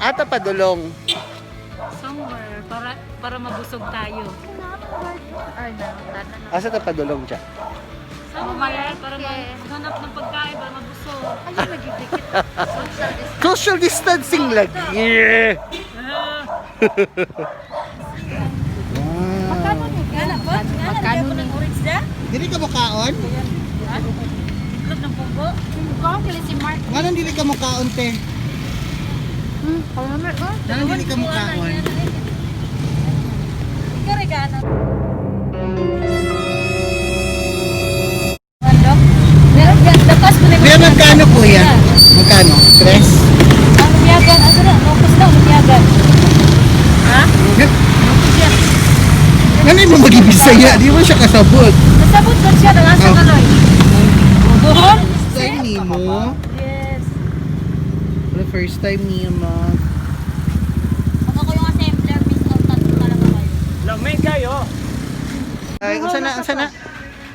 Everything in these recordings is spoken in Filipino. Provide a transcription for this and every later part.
Ata padulong. Somewhere, para mabusog tayo. Ay, na. Asa ta padulong siya? Somewhere, para maghanap ng pagkain, para mabusog. Ayun, magigikit. Social distance. Social distancing lagi. Yeah. Magkano ni? Magkano ni? Orange na? Dili ka mukaon? Itlog ng punggo? Kung kailan si Mark. Ngayon dili ka mukaon, te. Palamer ko. Ngayon dili ka mukaon. Ikarigana. Dapas mo na Kuya, magkano kuya? Magkano? Tres? ang lumiyagan. Ano na? Locos na, lumiyagan. Ha? Ngayon mo mag-ibisaya, di mo siya kasabot. Nasabot ba siya ng asa kaloy? Buhon? First time ni mo. Yes. The first time niya mag... Ako ko yung assembler, miss out tatlo na lang kayo. Lamig kayo. Ay, unsa na?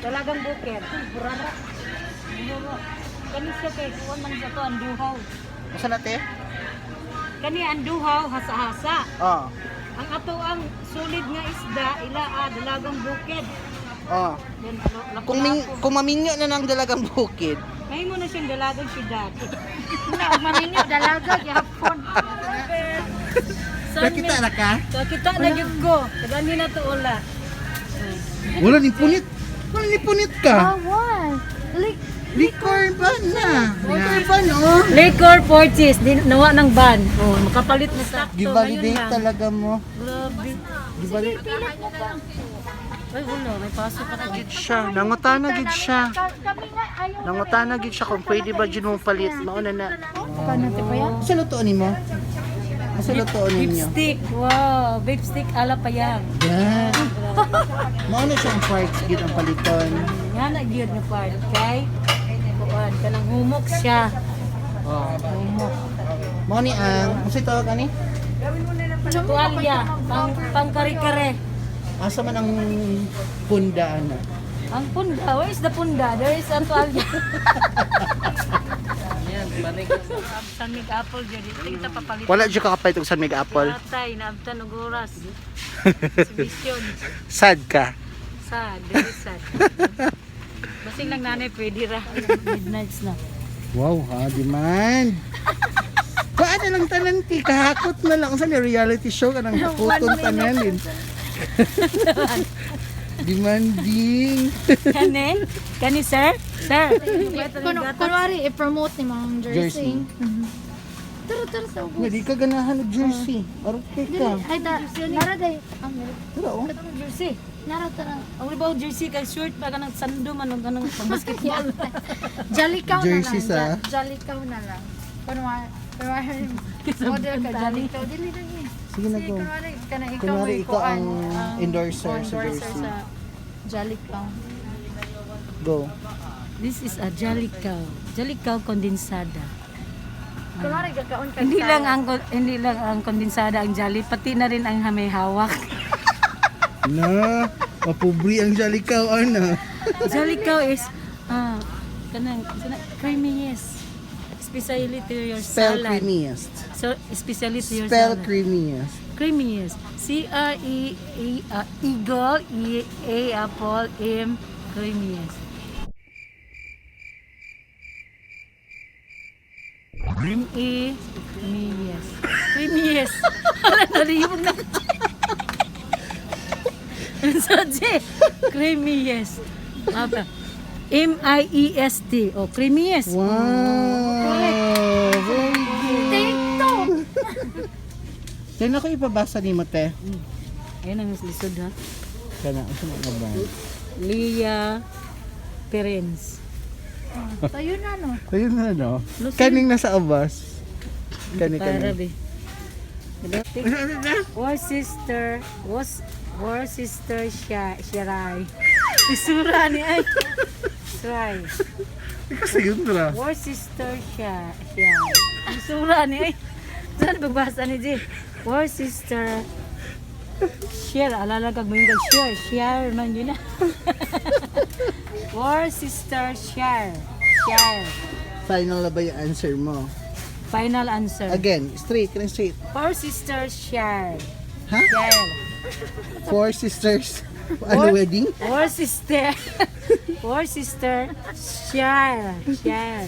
Dalagang bukid. Burara. Kani siya kay kuwan man sa to ang duhaw. Unsa na, te? Kani ang duhaw hasa-hasa. Oh. Ang ato ang solid nga isda ila dalagang bukid. Oh. Then Kung maminyo na ng dalagang bukid. may mo na siyang dalagang syudad. Na, maninyo, dalaga, yapon. Nakita na ka? Kita na gyud ko. Kadani na to ula. Wala ni punit. Wala ni punit ka. Awan. Liquor ba na? Liquor ba no? Liquor purchase din nawa ng ban. Oh, makapalit na sakto. Givalidate ngayon lang. talaga mo. Grabe. Givalidate. Ay, wala. May pasok pa na. Gid siya. Nangutana gid siya. Kami nga, ayaw. Nangutana gid siya kung pwede ba dyan mong palit. Mauna na. Kano pa yan? Sa lutoon ni mo? Sa lutoon Beef ninyo? stick. Wow. Beef stick ala payang. Yan. Mauna siyang parts gid ang paliton. Yan na gyud na part. Okay? Kuan kanang humok siya. Oh. Humok. Mao ni ang, kasi tawag ani? Tuwalya. Pang kare-kare. Asa man ang punda ana? Ang punda. Where is the punda? There is ang tuwalya. Yan, balik. San Mig Apple jadi kita papalit. Wala dyan kakapalit og San Mig Apple. Atay naabtan og oras. Exhibition. Sad ka. Sad, very sad. Basing lang nanay pwede ra. Midnights na. Wow, ha, demand. Kuan na lang tanan ti kahakot na lang sa ni reality show kanang hakuton tanan din. Demanding. Kani? Kani sir? Sir. Kunwari, i-promote ni mga Jersey. jersey. Tara, sa ubos. Hindi ka ganahan ng jersey. Okay ka. Ay, nara day. Ang Tara oh. Jersey. nara, tara. Ang libaw jersey kay short pa kanang sando man og kanang basketball. Jalikaw na Jersey lang. sa? Jalikaw na lang. Kunwari, model ka, jalikaw. Dili lang eh. Sige na go. Kunwari, ikaw Kunwari may ikaw ang kuan, endorser sa endorser jersey. sa Jalikaw. Go. This is a Jalikaw. Jalikaw kondensada. Kunwari, gagaon ka Hindi lang ang kondensada ang jolly, pati na rin ang may hawak. Na, mapubri ang jalikaw ana. Jalikaw is kanang creamiest. Especially to your Spell salad. creamiest. So, especially to your Spell salad. creamiest. Creamiest. Eagle, E-A apple, M, creamiest. E, creamiest. Creamiest. Wala, nalibog na. So, J, creamiest. Apa? M-I-E-S-T. Oh, creamiest. Wow. Very good. TikTok! Kaya ako ipabasa ni mo, te. Ayan ang lisod ha. Kana, asa mga ba? Lia Perens. Tayo na, no? Ayun na, no? Lucille. Kaning nasa abas. Kani. Parabi. War sister Shirai. Isura ni ay. Shirai. Kasi yun na. War sister Shirai. Isura ni ay. Saan pagbasa ni G? War sister Share, alalagag mo yung share man yun na. War sister share. Final na ba yung answer mo? Final answer. Again, straight, kanang straight. Four sisters share. Ha? Share. Four sisters. Ano wedding? Four sister. Four sister share. Share.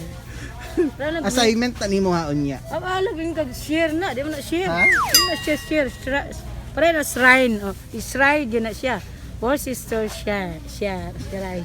Assignment na nimo haon niya. Alam yung kag-share na, di mo na share. Ha? Di mo na share. Pare na shrine. Oh, shrine yun na siya. Four sisters share. Share. Share.